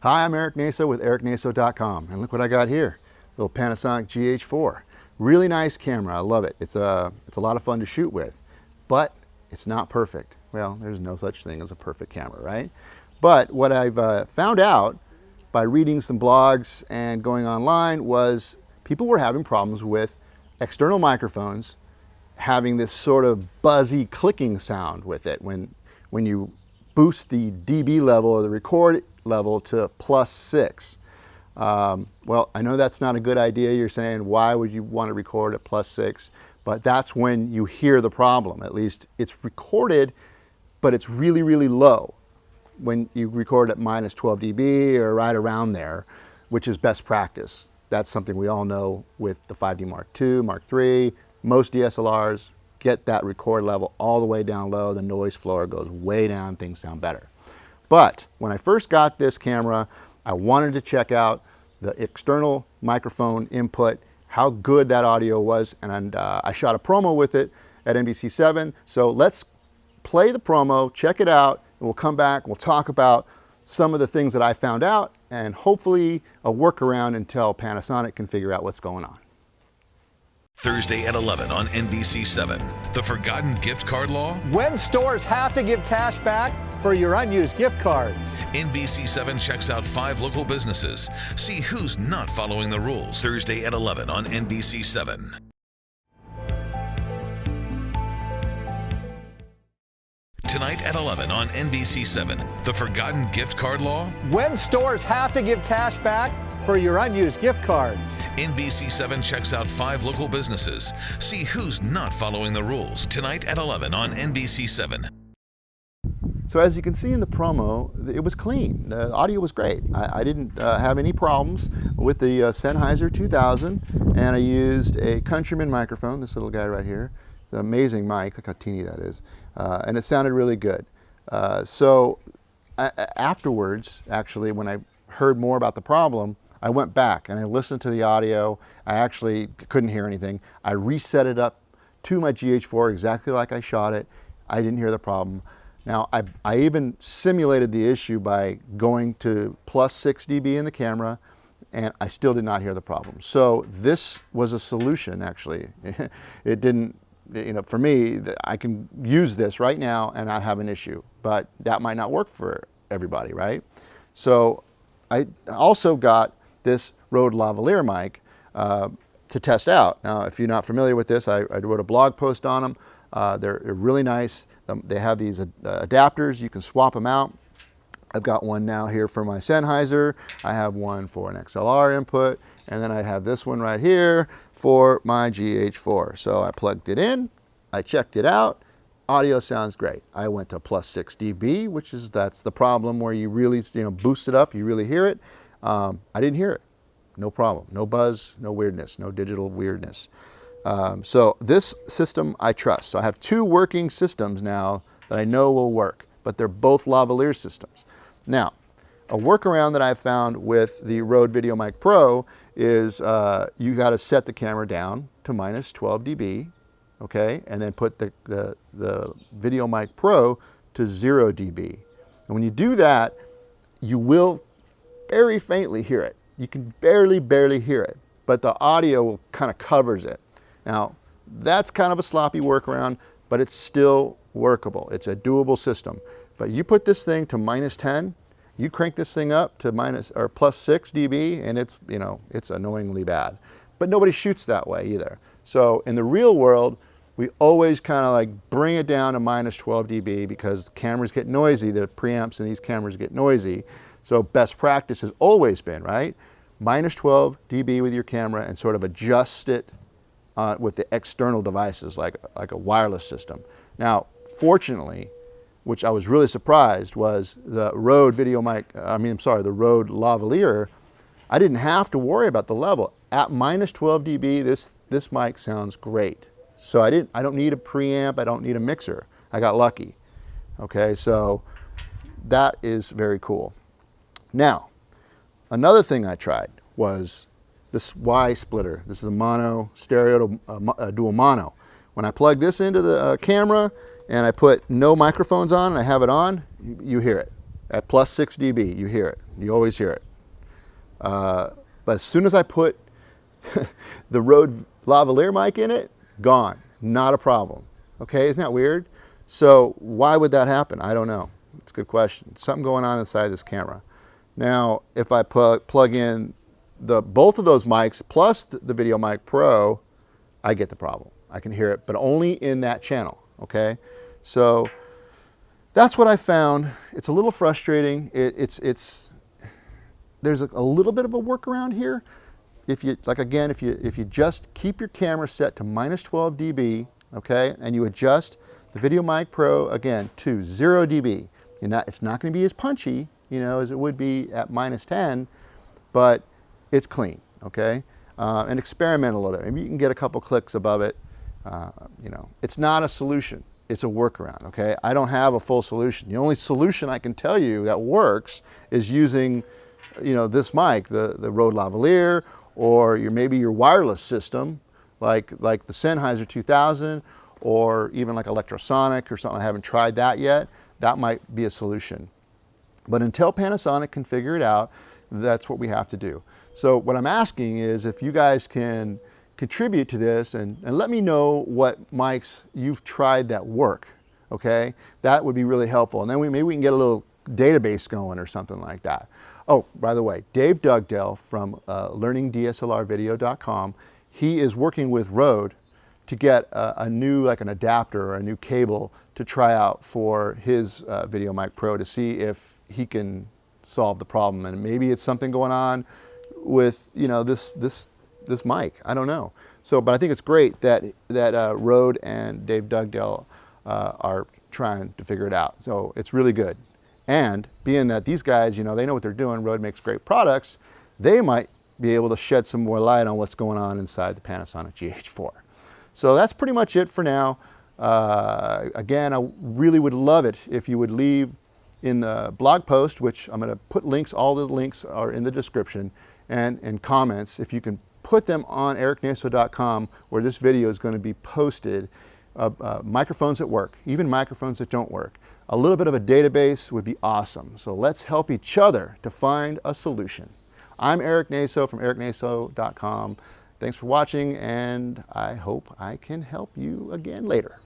Hi, I'm Eric Naso with ericnaso.com, and look what I got here. Little Panasonic GH4. Really nice camera, I love it. It's a lot of fun to shoot with, but it's not perfect. Well, there's no such thing as a perfect camera, right? But what I've found out by reading some blogs and going online was people were having problems with external microphones having this sort of buzzy clicking sound with it when you boost the dB level or the record level to +6. Well, I know that's not a good idea. You're saying, why would you want to record at +6? But that's when you hear the problem. At least it's recorded, but it's really, really low when you record at -12 dB or right around there, which is best practice. That's something we all know with the 5D Mark II, Mark III. Most DSLRs get that record level all the way down low. The noise floor goes way down, things sound better. But when I first got this camera, I wanted to check out the external microphone input, how good that audio was, and I shot a promo with it at NBC7. So let's play the promo, check it out, and we'll come back, we'll talk about some of the things that I found out, and hopefully a workaround until Panasonic can figure out what's going on. Thursday at 11 on NBC7. The Forgotten Gift Card Law. When stores have to give cash back for your unused gift cards. NBC7 checks out 5 local businesses. See who's not following the rules. Thursday at 11 on NBC7. Tonight at 11 on NBC7. The Forgotten Gift Card Law. When stores have to give cash back for your unused gift cards. NBC7 checks out 5 local businesses. See who's not following the rules. Tonight at 11 on NBC7. So as you can see in the promo, it was clean. The audio was great. I didn't have any problems with the Sennheiser 2000, and I used a Countryman microphone, this little guy right here. It's an amazing mic, look how teeny that is. And it sounded really good. Afterwards, actually, when I heard more about the problem, I went back and I listened to the audio. I actually couldn't hear anything. I reset it up to my GH4 exactly like I shot it. I didn't hear the problem. Now, I even simulated the issue by going to +6 dB in the camera, and I still did not hear the problem. So this was a solution, actually. It didn't, for me, I can use this right now and not have an issue, but that might not work for everybody, right? So I also got this Rode Lavalier mic to test out. Now, if you're not familiar with this, I wrote a blog post on them. They're really nice. They have these adapters. You can swap them out. I've got one now here for my Sennheiser. I have one for an XLR input. And then I have this one right here for my GH4. So I plugged it in. I checked it out. Audio sounds great. I went to +6 dB, that's the problem where you really boost it up. You really hear it. I didn't hear it. No problem. No buzz, no weirdness, no digital weirdness. So this system I trust. So I have 2 working systems now that I know will work, but they're both Lavalier systems. Now, a workaround that I've found with the Rode Videomic Pro is you got to set the camera down to -12 dB, okay, and then put the Videomic Pro to 0 dB. And when you do that, you will very faintly hear it. You can barely hear it, but the audio kind of covers it. Now, that's kind of a sloppy workaround, but it's still workable. It's a doable system. But you put this thing to -10, you crank this thing up to +6 dB, and it's annoyingly bad. But nobody shoots that way either. So in the real world, we always kind of like bring it down to -12 dB because cameras get noisy. The preamps in these cameras get noisy. So best practice has always been, right? -12 dB with your camera and sort of adjust it with the external devices like a wireless system. Now, fortunately, which I was really surprised, was the Rode the Rode Lavalier, I didn't have to worry about the level. At -12 dB, this mic sounds great. So I don't need a preamp, I don't need a mixer. I got lucky. Okay, so that is very cool. Now, another thing I tried was this Y splitter. This is a mono, stereo to dual mono. When I plug this into the camera and I put no microphones on and I have it on, you hear it. at plus 6 dB. You hear it. You always hear it. But as soon as I put the Rode Lavalier mic in it, gone. Not a problem. Okay, isn't that weird? So why would that happen? I don't know. It's a good question. Something going on inside this camera. Now, if I plug in both of those mics plus the Videomic Pro, I get the problem. I can hear it, but only in that channel, okay? So that's what I found. It's a little frustrating. There's a little bit of a workaround here. If you just keep your camera set to minus 12 dB, okay, and you adjust the Videomic Pro again to 0 dB. It's not going to be as punchy, as it would be at minus 10, but it's clean, okay? And experiment a little bit. Maybe you can get a couple clicks above it. It's not a solution. It's a workaround, okay? I don't have a full solution. The only solution I can tell you that works is using, this mic, the Rode Lavalier, or maybe your wireless system, like the Sennheiser 2000, or even like Electrosonic or something. I haven't tried that yet. That might be a solution. But until Panasonic can figure it out, that's what we have to do. So what I'm asking is if you guys can contribute to this and let me know what mics you've tried that work, okay? That would be really helpful. And then maybe we can get a little database going or something like that. Oh, by the way, Dave Dugdale from learningdslrvideo.com, he is working with Rode to get a new, like an adapter or a new cable to try out for his Videomic Pro to see if he can solve the problem. And maybe it's something going on with, this mic. I don't know. So, but I think it's great that Rode and Dave Dugdale are trying to figure it out. So it's really good. And being that these guys, they know what they're doing, Rode makes great products, they might be able to shed some more light on what's going on inside the Panasonic GH4. So that's pretty much it for now. Again, I really would love it if you would leave in the blog post, which I'm going to put links, all the links are in the description, and comments, if you can put them on ericnaso.com where this video is going to be posted, microphones that work, even microphones that don't work. A little bit of a database would be awesome. So let's help each other to find a solution. I'm Eric Naso from ericnaso.com. Thanks for watching, and I hope I can help you again later.